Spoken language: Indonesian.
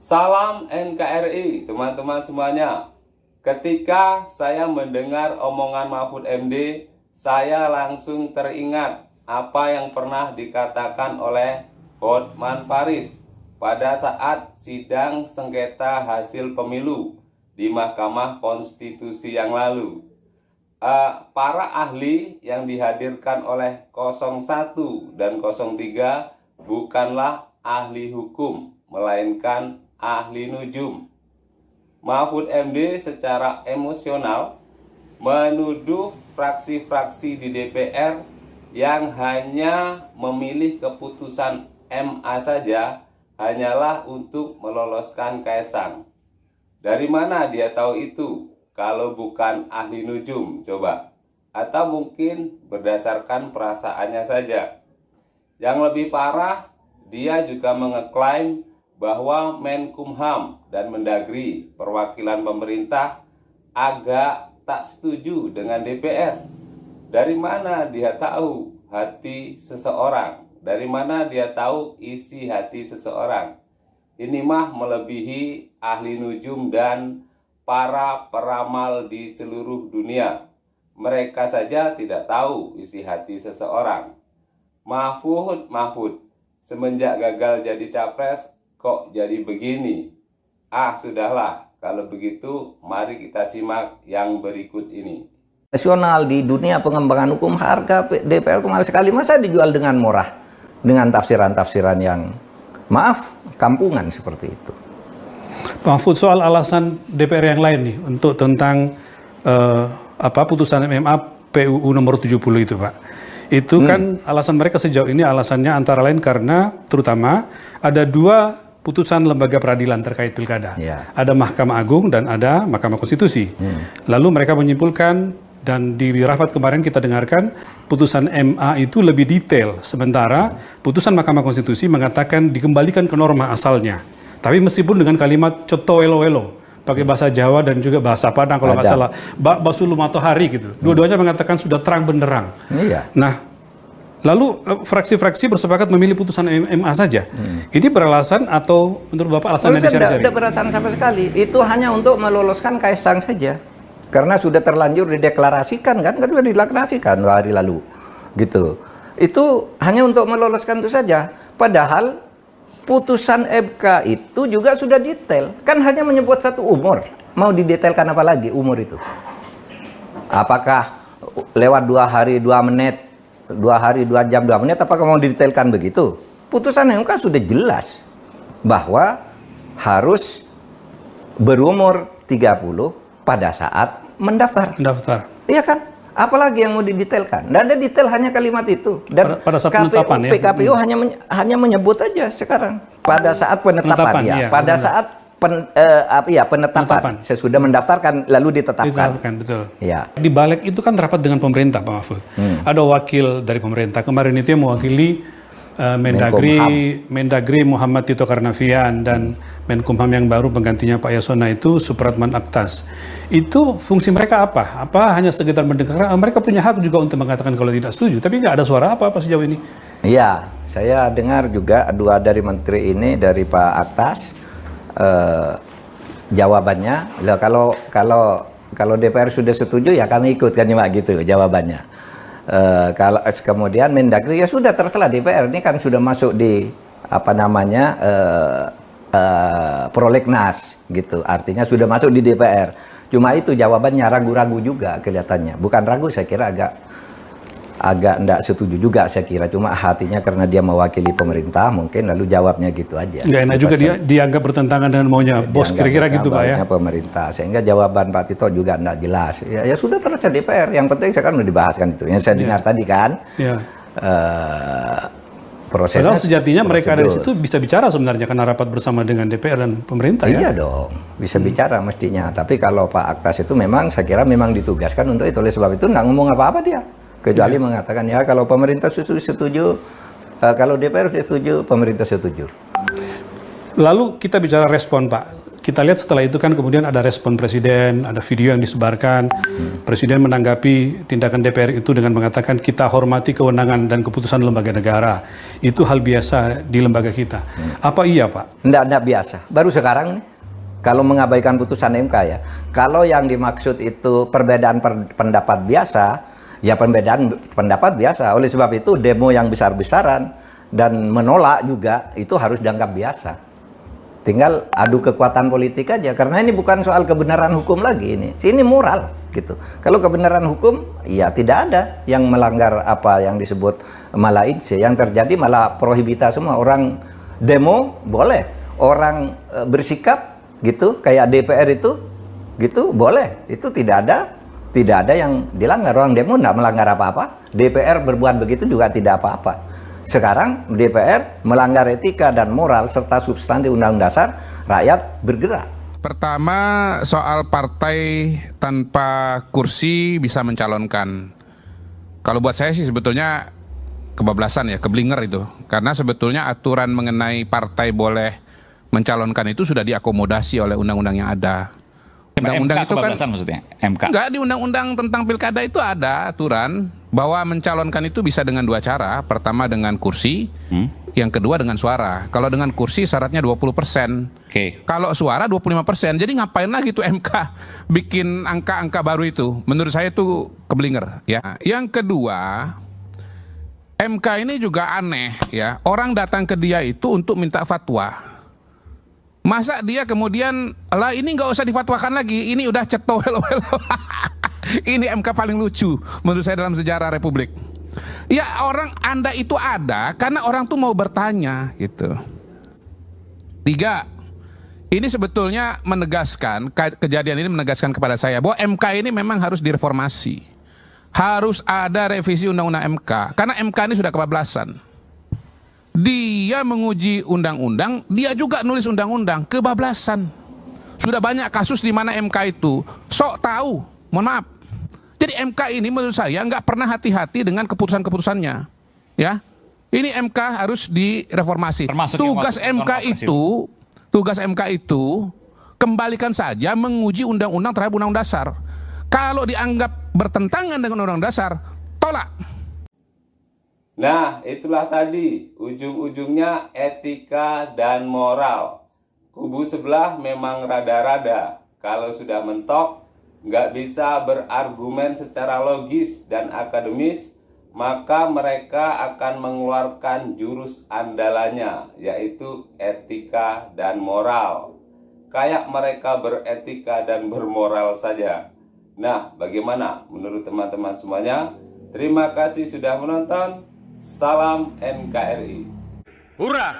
Salam NKRI teman-teman semuanya. Ketika saya mendengar omongan Mahfud MD, saya langsung teringat apa yang pernah dikatakan oleh Hotman Paris pada saat sidang sengketa hasil pemilu di Mahkamah Konstitusi yang lalu. Para ahli yang dihadirkan oleh 01 dan 03 bukanlah ahli hukum, melainkan ahli nujum. Mahfud MD secara emosional menuduh fraksi-fraksi di DPR yang hanya memilih keputusan MA saja hanyalah untuk meloloskan Kaisang. Dari mana dia tahu itu kalau bukan ahli nujum, coba? Atau mungkin berdasarkan perasaannya saja. Yang lebih parah, dia juga mengeklaim bahwa Menkumham dan Mendagri, perwakilan pemerintah, agak tak setuju dengan DPR. Dari mana dia tahu hati seseorang? Dari mana dia tahu isi hati seseorang? Ini mah melebihi ahli nujum dan para peramal di seluruh dunia. Mereka saja tidak tahu isi hati seseorang. Mahfud, semenjak gagal jadi capres, kok jadi begini? Sudahlah, kalau begitu mari kita simak yang berikut ini. Nasional di dunia pengembangan hukum, harga DPR itu mahal sekali. Masa dijual dengan murah? Dengan tafsiran-tafsiran yang, maaf, kampungan seperti itu. Pak Mahfud, soal alasan DPR yang lain nih untuk tentang putusan MMA PUU nomor 70 itu, Pak. Itu kan alasan mereka sejauh ini alasannya antara lain karena terutama ada dua putusan lembaga peradilan terkait pilkada. Ada Mahkamah Agung dan ada Mahkamah Konstitusi. Lalu mereka menyimpulkan, dan di rapat kemarin kita dengarkan putusan MA itu lebih detail, sementara putusan Mahkamah Konstitusi mengatakan dikembalikan ke norma asalnya. Tapi meskipun dengan kalimat coto welo-welo, pakai bahasa Jawa dan juga bahasa Padang kalau nggak salah, basulu matohari gitu. Dua-duanya mengatakan sudah terang benderang. Nah, lalu fraksi-fraksi bersepakat memilih putusan MA saja. Ini beralasan atau menurut Bapak alasannya dicari-cari? Tidak beralasan sama sekali. Itu hanya untuk meloloskan Kaisang saja. Karena sudah terlanjur dideklarasikan kan sudah dideklarasikan 2 hari lalu. Gitu. Itu hanya untuk meloloskan itu saja. Padahal putusan MK itu juga sudah detail. Kan hanya menyebut satu umur. Mau didetailkan apa lagi umur itu? Apakah lewat 2 hari 2 menit, 2 hari 2 jam 2 menit, apakah mau didetailkan begitu? Putusan MK sudah jelas bahwa harus berumur 30 pada saat mendaftar. Iya kan? Apalagi yang mau didetailkan? Tidak ada detail, hanya kalimat itu. Dan pada saat penetapan, PKPU hanya menyebut aja sekarang. Pada saat penetapan, ya. Pada saat penetapan. Sesudah mendaftarkan lalu ditetapkan. Betul. Ya. Di balik itu kan rapat dengan pemerintah, Pak Mahfud. Ada wakil dari pemerintah. Kemarin itu yang mewakili Mendagri Muhammad Tito Karnavian dan Menkumham yang baru penggantinya Pak Yasona itu Supratman Aktas. Itu fungsi mereka apa? Apa hanya sekedar mendengarkan? Mereka punya hak juga untuk mengatakan kalau tidak setuju, tapi nggak ada suara apa-apa sejauh ini. Iya, saya dengar juga dua dari menteri ini, dari Pak Aktas, jawabannya, kalau DPR sudah setuju ya kami ikut kan, cuma gitu jawabannya. Kalau kemudian Mendagri ya sudah terserah, DPR ini kan sudah masuk di prolegnas gitu, artinya sudah masuk di DPR. Cuma itu jawabannya ragu-ragu juga kelihatannya, bukan ragu, saya kira agak enggak setuju juga saya kira, cuma hatinya karena dia mewakili pemerintah mungkin lalu jawabnya gitu aja. Nggak enak juga dia dianggap bertentangan dengan maunya bos, kira-kira gitu Pak ya. Pemerintah, sehingga jawaban Pak Tito juga enggak jelas. Ya sudah terus DPR, yang penting sekarang udah dibahas kan itu. Yang saya dengar tadi kan. Prosesnya. Padahal sejatinya mereka dari situ bisa bicara sebenarnya karena rapat bersama dengan DPR dan pemerintah. Iya dong, bisa bicara mestinya. Tapi kalau Pak Aktas itu memang saya kira memang ditugaskan untuk itu, oleh sebab itu nggak ngomong apa-apa dia. Kecuali mengatakan ya kalau pemerintah setuju, kalau DPR setuju, pemerintah setuju. Lalu kita bicara respon Pak. kita lihat setelah itu kan kemudian ada respon Presiden, ada video yang disebarkan. Presiden menanggapi tindakan DPR itu dengan mengatakan kita hormati kewenangan dan keputusan lembaga negara. Itu hal biasa di lembaga kita. Apa iya Pak? Enggak biasa. Baru sekarang nih, kalau mengabaikan putusan MK ya, kalau yang dimaksud itu perbedaan pendapat biasa, ya perbedaan pendapat biasa. Oleh sebab itu demo yang besar-besaran dan menolak juga itu harus dianggap biasa. Tinggal adu kekuatan politik aja, karena ini bukan soal kebenaran hukum lagi ini moral gitu. Kalau kebenaran hukum, ya tidak ada yang melanggar apa yang disebut malah inse. Yang terjadi malah prohibita semua. Orang demo boleh, orang bersikap gitu kayak DPR itu gitu boleh. Itu tidak ada yang dilanggar. Orang demo tidak melanggar apa-apa. DPR berbuat begitu juga tidak apa-apa. Sekarang DPR melanggar etika dan moral serta substansi Undang-Undang Dasar, rakyat bergerak. Pertama, soal partai tanpa kursi bisa mencalonkan. Kalau buat saya sih sebetulnya kebablasan ya, keblinger itu. Karena sebetulnya aturan mengenai partai boleh mencalonkan itu sudah diakomodasi oleh undang-undang yang ada. Undang-undang itu kan maksudnya MK. Enggak, di undang-undang tentang pilkada itu ada aturan bahwa mencalonkan itu bisa dengan dua cara. Pertama dengan kursi, yang kedua dengan suara. Kalau dengan kursi syaratnya 20%. Kalau suara 25%. Jadi ngapain lagi tuh MK bikin angka-angka baru itu? Menurut saya itu keblinger ya. Yang kedua, MK ini juga aneh ya. Orang datang ke dia itu untuk minta fatwa. Masa dia kemudian, lah ini nggak usah difatwakan lagi, ini udah ceto welo-welo. Ini MK paling lucu menurut saya dalam sejarah Republik. Ya Anda itu ada karena orang tuh mau bertanya gitu. 3, ini sebetulnya menegaskan, kejadian ini menegaskan kepada saya bahwa MK ini memang harus direformasi. Harus ada revisi undang-undang MK, karena MK ini sudah kebablasan. Dia menguji undang-undang, dia juga nulis undang-undang, kebablasan. Sudah banyak kasus di mana MK itu sok tahu, mohon maaf. Jadi MK ini menurut saya nggak pernah hati-hati dengan keputusan-keputusannya, ya. Ini MK harus direformasi. Tugas MK itu kembalikan saja menguji undang-undang terhadap undang-undang dasar. Kalau dianggap bertentangan dengan undang-undang dasar, tolak. Nah, itulah tadi ujung-ujungnya etika dan moral. Kubu sebelah memang rada-rada. Kalau sudah mentok, nggak bisa berargumen secara logis dan akademis, maka mereka akan mengeluarkan jurus andalannya, yaitu etika dan moral. Kayak mereka beretika dan bermoral saja. Nah, bagaimana menurut teman-teman semuanya? Terima kasih sudah menonton. Salam NKRI. Hurrah!